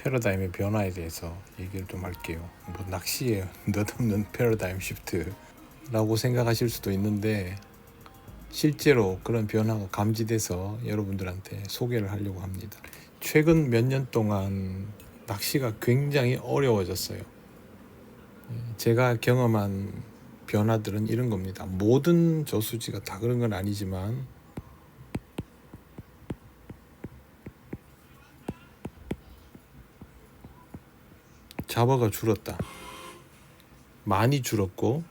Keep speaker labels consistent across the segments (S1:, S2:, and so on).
S1: 패러다임의 변화에 대해서 얘기를 좀 할게요. 뭐 낚시에 느닷없는 패러다임 시프트라고 생각하실 수도 있는데 실제로 그런 변화가 감지돼서 여러분들한테 소개를 하려고 합니다. 최근 몇 년 동안 낚시가 굉장히 어려워졌어요. 제가 경험한 변화들은 이런 겁니다. 모든 저수지가 다 그런 건 아니지만 잡어가 줄었다. 많이 줄었고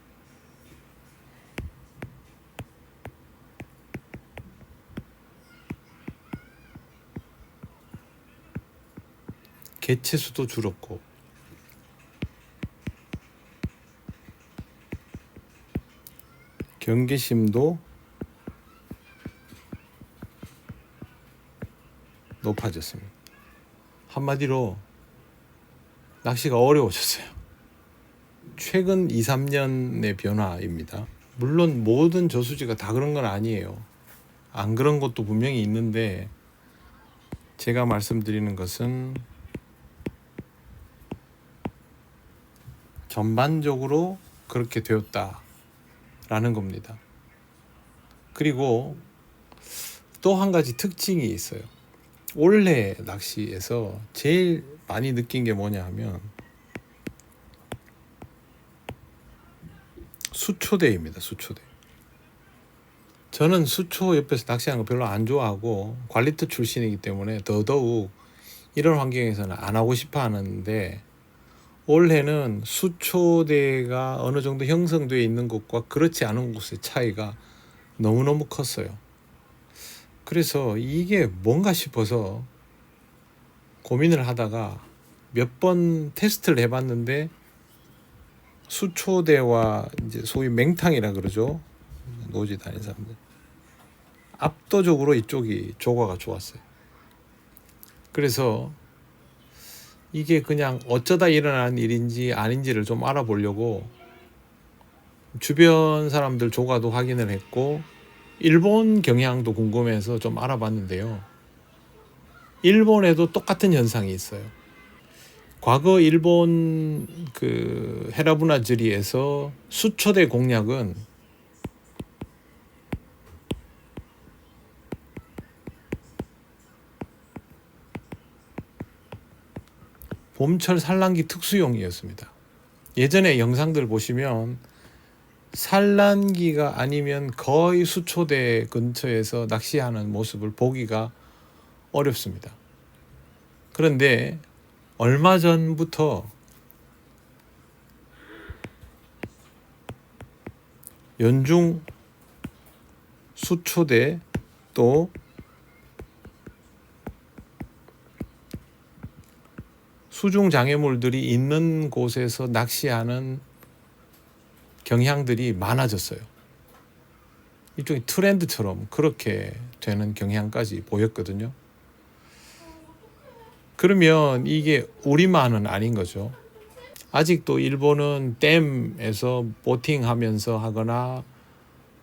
S1: 개체 수도 줄었고 경계심도 높아졌습니다. 한마디로 낚시가 어려워졌어요. 최근 2, 3년의 변화입니다. 물론 모든 저수지가 다 그런 건 아니에요. 안 그런 것도 분명히 있는데 제가 말씀드리는 것은 전반적으로 그렇게 되었다라는 겁니다. 그리고 또 한 가지 특징이 있어요. 올해 낚시에서 제일 많이 느낀 게 뭐냐 하면 수초대입니다. 수초대. 저는 수초 옆에서 낚시하는 거 별로 안 좋아하고 관리터 출신이기 때문에 더더욱 이런 환경에서는 안 하고 싶어 하는데 올해는 수초대가 어느 정도 형성되어 있는 곳과 그렇지 않은 곳의 차이가 너무너무 컸어요. 그래서 이게 뭔가 싶어서 고민을 하다가 몇 번 테스트를 해봤는데 수초대와 이제 소위 맹탕이라 그러죠. 노지 다니는 사람들. 압도적으로 이쪽이 조과가 좋았어요. 그래서 이게 그냥 어쩌다 일어난 일인지 아닌지를 좀 알아보려고 주변 사람들 조과도 확인을 했고 일본 경향도 궁금해서 좀 알아봤는데요. 일본에도 똑같은 현상이 있어요. 과거 일본 그 헤라부나즈리에서 수초대 공략은 봄철 산란기 특수용이었습니다. 예전에 영상들 보시면 산란기가 아니면 거의 수초대 근처에서 낚시하는 모습을 보기가 어렵습니다. 그런데 얼마 전부터 연중 수초대 또 수중 장애물들이 있는 곳에서 낚시하는 경향들이 많아졌어요. 일종의 트렌드처럼 그렇게 되는 경향까지 보였거든요. 그러면 이게 우리만은 아닌 거죠. 아직도 일본은 댐에서 보팅하면서 하거나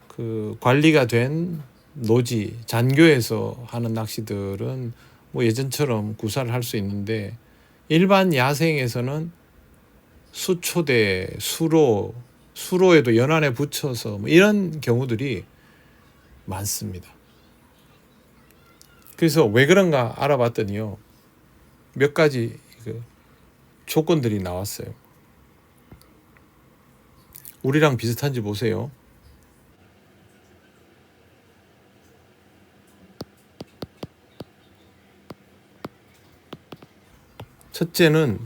S1: 그 관리가 된 노지, 잔교에서 하는 낚시들은 뭐 예전처럼 구사를 할 수 있는데 일반 야생에서는 수초대, 수로에도 연안에 붙여서 뭐 이런 경우들이 많습니다. 그래서 왜 그런가 알아봤더니요. 몇 가지 조건들이 나왔어요. 우리랑 비슷한지 보세요. 첫째는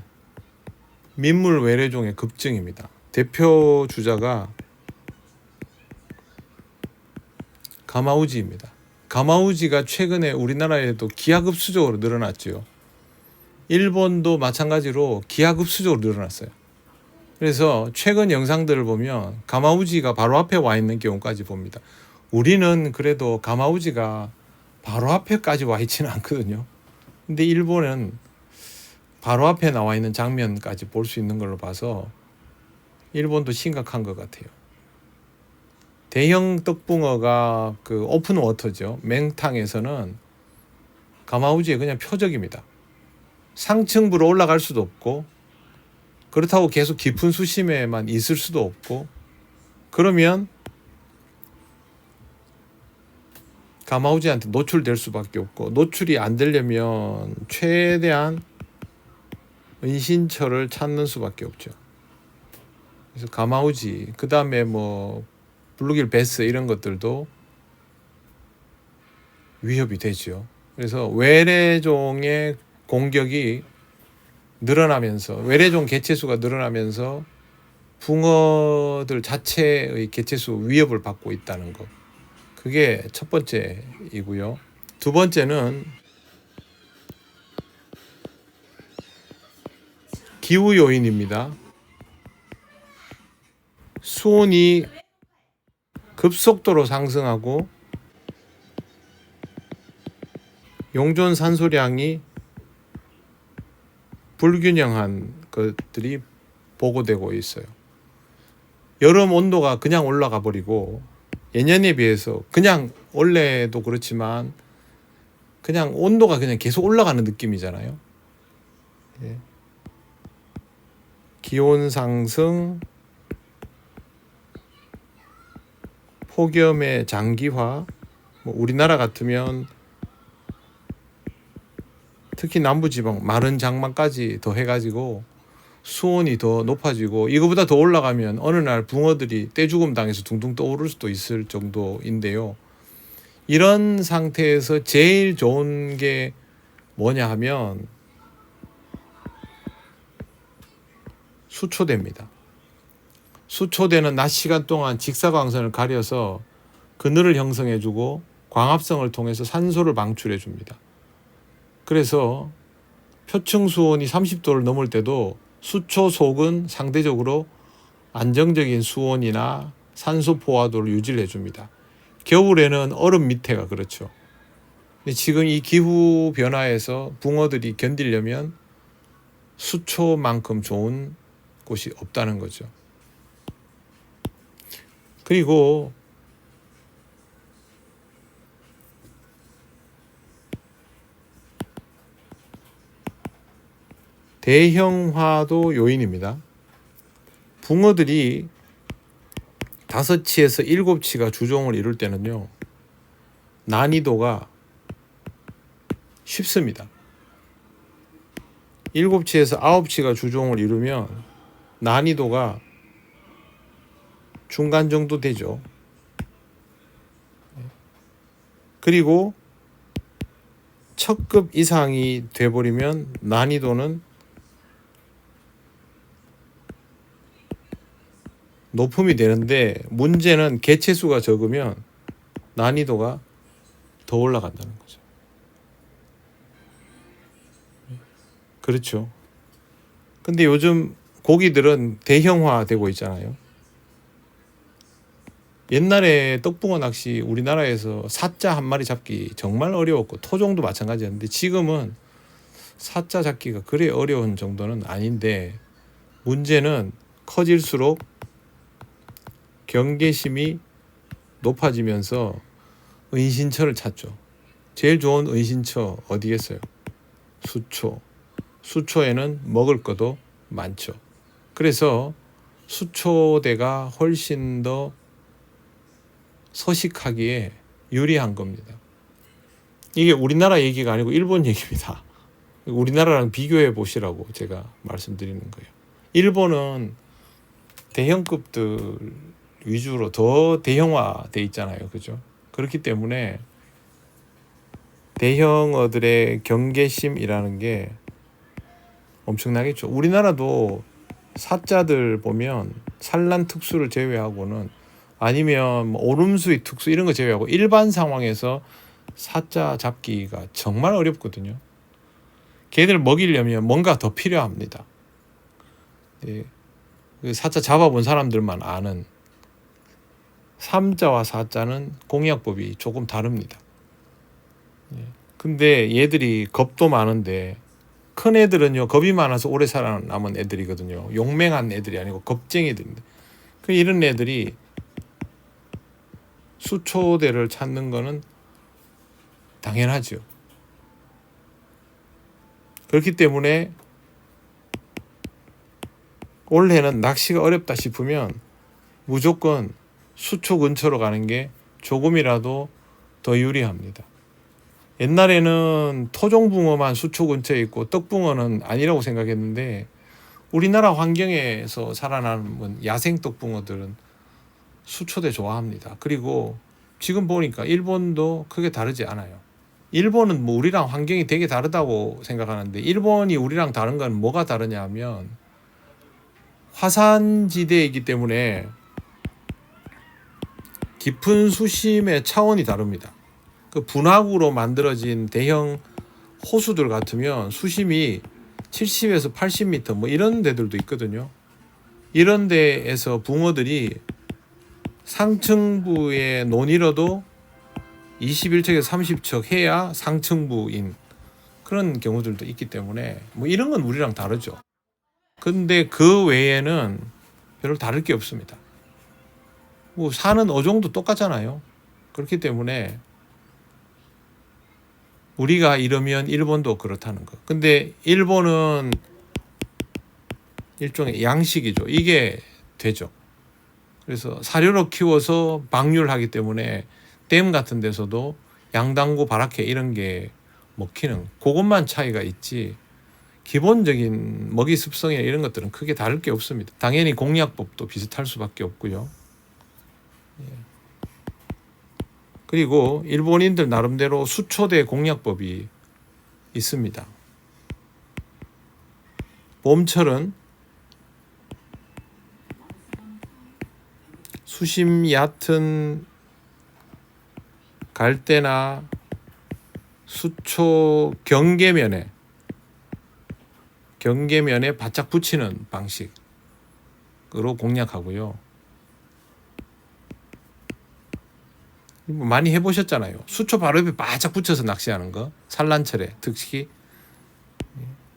S1: 민물 외래종의 급증입니다. 대표 주자가 가마우지입니다. 가마우지가 최근에 우리나라에도 기하급수적으로 늘어났죠. 일본도 마찬가지로 기하급수적으로 늘어났어요. 그래서 최근 영상들을 보면 가마우지가 바로 앞에 와 있는 경우까지 봅니다. 우리는 그래도 가마우지가 바로 앞에까지 와 있지는 않거든요. 근데 일본은 바로 앞에 나와 있는 장면까지 볼 수 있는 걸로 봐서 일본도 심각한 것 같아요. 대형 떡붕어가 그 오픈 워터죠. 맹탕에서는 가마우지의 그냥 표적입니다. 상층부로 올라갈 수도 없고, 그렇다고 계속 깊은 수심에만 있을 수도 없고, 그러면 가마우지한테 노출될 수밖에 없고, 노출이 안 되려면 최대한 은신처를 찾는 수밖에 없죠. 그래서 가마우지, 그 다음에 뭐 블루길 베스 이런 것들도 위협이 되죠. 그래서 외래종의 공격이 늘어나면서, 외래종 개체수가 늘어나면서 붕어들 자체의 개체수 위협을 받고 있다는 것, 그게 첫 번째이고요. 두 번째는 기후 요인입니다. 수온이 급속도로 상승하고 용존 산소량이 불균형한 것들이 보고되고 있어요. 여름 온도가 그냥 올라가 버리고, 예년에 비해서 그냥 원래도 그렇지만 그냥 온도가 그냥 계속 올라가는 느낌이잖아요. 예. 기온 상승, 폭염의 장기화, 뭐 우리나라 같으면 특히 남부지방 마른 장마까지 더 해가지고 수온이 더 높아지고, 이거보다 더 올라가면 어느 날 붕어들이 떼죽음 당해서 둥둥 떠오를 수도 있을 정도인데요. 이런 상태에서 제일 좋은 게 뭐냐 하면 수초대입니다. 수초대는 낮 시간 동안 직사광선을 가려서 그늘을 형성해주고 광합성을 통해서 산소를 방출해줍니다. 그래서 표층 수온이 30도를 넘을 때도 수초 속은 상대적으로 안정적인 수온이나 산소 포화도를 유지를 해줍니다. 겨울에는 얼음 밑에가 그렇죠. 근데 지금 이 기후 변화에서 붕어들이 견디려면 수초만큼 좋은 곳이 없다는 거죠. 그리고 대형화도 요인입니다. 붕어들이 5치에서 7치가 주종을 이룰 때는요, 난이도가 쉽습니다. 7치에서 9치가 주종을 이루면 난이도가 중간 정도 되죠. 그리고 첫 급 이상이 돼버리면 난이도는 높음이 되는데, 문제는 개체수가 적으면 난이도가 더 올라간다는 거죠. 그렇죠. 근데 요즘 고기들은 대형화되고 있잖아요. 옛날에 떡붕어 낚시 우리나라에서 사자 한 마리 잡기 정말 어려웠고, 토종도 마찬가지였는데 지금은 사자 잡기가 그리 어려운 정도는 아닌데, 문제는 커질수록 경계심이 높아지면서 은신처를 찾죠. 제일 좋은 은신처 어디겠어요? 수초. 수초에는 먹을 것도 많죠. 그래서 수초대가 훨씬 더 서식하기에 유리한 겁니다. 이게 우리나라 얘기가 아니고 일본 얘기입니다. 우리나라랑 비교해 보시라고 제가 말씀드리는 거예요. 일본은 대형급들 위주로 더 대형화돼 있잖아요. 그죠? 그렇기 때문에 대형어들의 경계심이라는 게 엄청나겠죠. 우리나라도 사자들 보면 산란 특수를 제외하고는, 아니면 뭐 오름수위 특수 이런 거 제외하고 일반 상황에서 사자 잡기가 정말 어렵거든요. 걔들 먹이려면 뭔가 더 필요합니다. 네. 사자 잡아본 사람들만 아는, 삼자와 사자는 공략법이 조금 다릅니다. 근데 얘들이 겁도 많은데, 큰 애들은요 겁이 많아서 오래 살아남은 애들이거든요. 용맹한 애들이 아니고 겁쟁이들인데, 이런 애들이 수초대를 찾는 거는 당연하죠. 그렇기 때문에 올해는 낚시가 어렵다 싶으면 무조건 수초 근처로 가는 게 조금이라도 더 유리합니다. 옛날에는 토종붕어만 수초 근처에 있고 떡붕어는 아니라고 생각했는데 우리나라 환경에서 살아나는 야생 떡붕어들은 수초대 좋아합니다. 그리고 지금 보니까 일본도 크게 다르지 않아요. 일본은 뭐 우리랑 환경이 되게 다르다고 생각하는데 일본이 우리랑 다른 건 뭐가 다르냐 하면 화산지대이기 때문에 깊은 수심의 차원이 다릅니다. 그 분화구로 만들어진 대형 호수들 같으면 수심이 70에서 80m 뭐 이런 데들도 있거든요. 이런 데에서 붕어들이 상층부의 논이라도 21척에서 30척 해야 상층부인 그런 경우들도 있기 때문에 뭐 이런 건 우리랑 다르죠. 근데 그 외에는 별로 다를 게 없습니다. 뭐 사는 어종도 똑같잖아요. 그렇기 때문에 우리가 이러면 일본도 그렇다는 거. 근데 일본은 일종의 양식이죠. 이게 되죠. 그래서 사료로 키워서 방류를 때문에 댐 같은 데서도 양당고 바라케 이런 게 먹히는 그것만 차이가 있지 기본적인 먹이 습성이나 이런 것들은 크게 다를 게 없습니다. 당연히 공략법도 비슷할 수밖에 없고요. 그리고 일본인들 나름대로 수초대 공략법이 있습니다. 봄철은 수심 얕은 갈대나 수초 경계면에 바짝 붙이는 방식으로 공략하고요. 많이 해보셨잖아요. 수초 바로 옆에 바짝 붙여서 낚시하는 거. 산란철에 특히.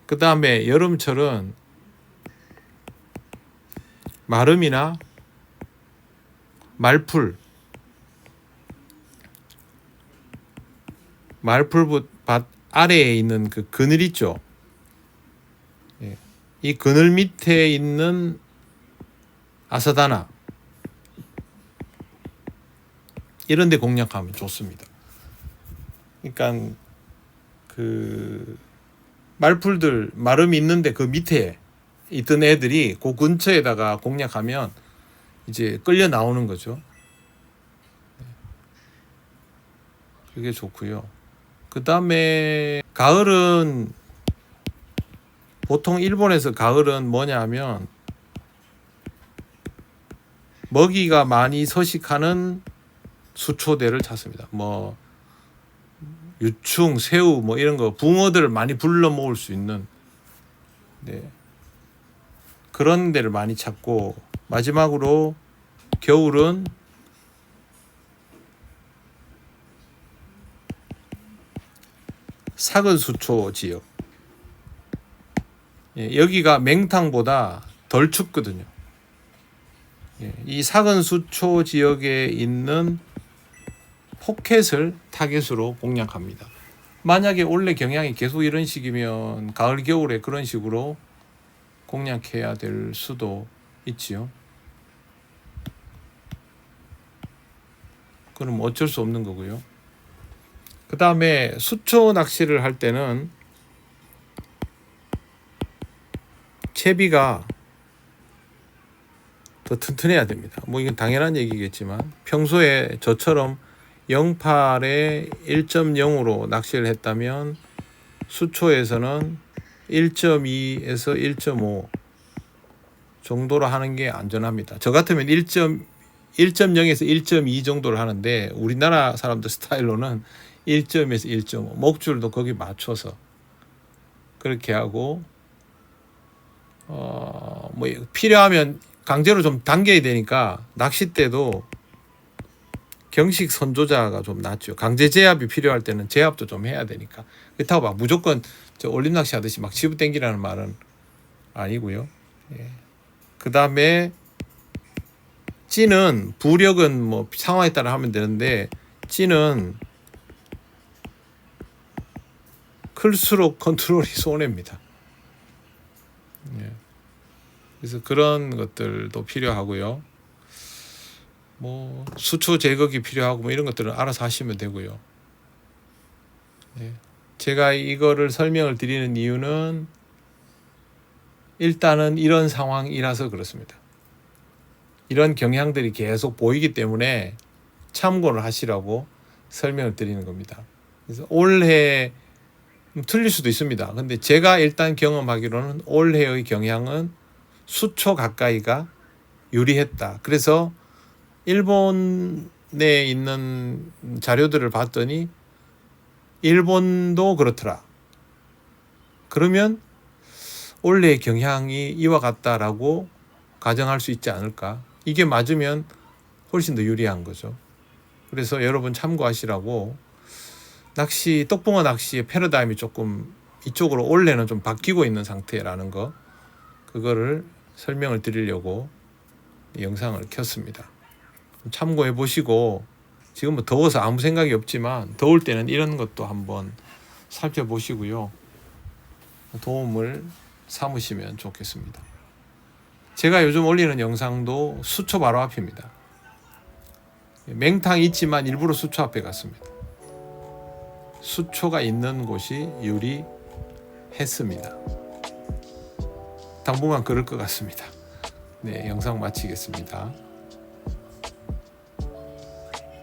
S1: 그 다음에 여름철은 마름이나 말풀 밭 아래에 있는 그 그늘 있죠. 이 그늘 밑에 있는 아사다나 이런 데 공략하면 좋습니다. 그러니까 그 말풀들 마름이 있는데 그 밑에 있던 애들이 그 근처에다가 공략하면 이제 끌려 나오는 거죠. 그게 좋고요. 그 다음에 가을은 보통 일본에서 가을은 뭐냐 하면 먹이가 많이 서식하는 수초대를 찾습니다. 뭐 유충, 새우 뭐 이런 거 붕어들을 많이 불러 모을 수 있는 그런 데를 많이 찾고 마지막으로 겨울은 삭은 수초 지역. 여기가 맹탕보다 덜 춥거든요. 이 삭은 수초 지역에 있는 포켓을 타겟으로 공략합니다. 만약에 원래 경향이 계속 이런 식이면 가을 겨울에 그런 식으로 공략해야 될 수도 있지요. 그럼 어쩔 수 없는 거고요. 그 다음에 수초 낚시를 할 때는 채비가 더 튼튼해야 됩니다. 뭐 이건 당연한 얘기겠지만 평소에 저처럼 08에 1.0으로 낚시를 했다면 수초에서는 1.2에서 1.5 정도로 하는 게 안전합니다. 저 같으면 1.0에서 1.2 정도를 하는데 우리나라 사람들 스타일로는 1.에서 1.5 목줄도 거기 맞춰서 그렇게 하고 뭐 필요하면 강제로 좀 당겨야 되니까 낚싯대도 경식 선조자가 좀 낫죠. 강제 제압이 필요할 때는 제압도 좀 해야 되니까. 그렇다고 막 무조건 저 올림 낚시 하듯이 막 치부 당기라는 말은 아니고요. 그 다음에 찌는 부력은 뭐 상황에 따라 하면 되는데 찌는 클수록 컨트롤이 손해입니다. 예. 그래서 그런 것들도 필요하고요. 뭐 수초 제거기 필요하고 뭐 이런 것들은 알아서 하시면 되고요. 예. 제가 이거를 설명을 드리는 이유는 일단은 이런 상황이라서 그렇습니다. 이런 경향들이 계속 보이기 때문에 참고를 하시라고 설명을 드리는 겁니다. 그래서 올해 틀릴 수도 있습니다. 근데 제가 일단 경험하기로는 올해의 경향은 수초 가까이가 유리했다. 그래서 일본에 있는 자료들을 봤더니 일본도 그렇더라. 그러면 올해의 경향이 이와 같다라고 가정할 수 있지 않을까. 이게 맞으면 훨씬 더 유리한 거죠. 그래서 여러분 참고하시라고, 낚시, 떡붕어 낚시의 패러다임이 조금 이쪽으로 올해는 좀 바뀌고 있는 상태라는 거, 그거를 설명을 드리려고 영상을 켰습니다. 참고해 보시고, 지금 뭐 더워서 아무 생각이 없지만 더울 때는 이런 것도 한번 살펴보시고요. 도움을 삼으시면 좋겠습니다. 제가 요즘 올리는 영상도 수초 바로 앞입니다. 맹탕이 있지만 일부러 수초 앞에 갔습니다. 수초가 있는 곳이 유리했습니다. 당분간 그럴 것 같습니다. 네, 영상 마치겠습니다.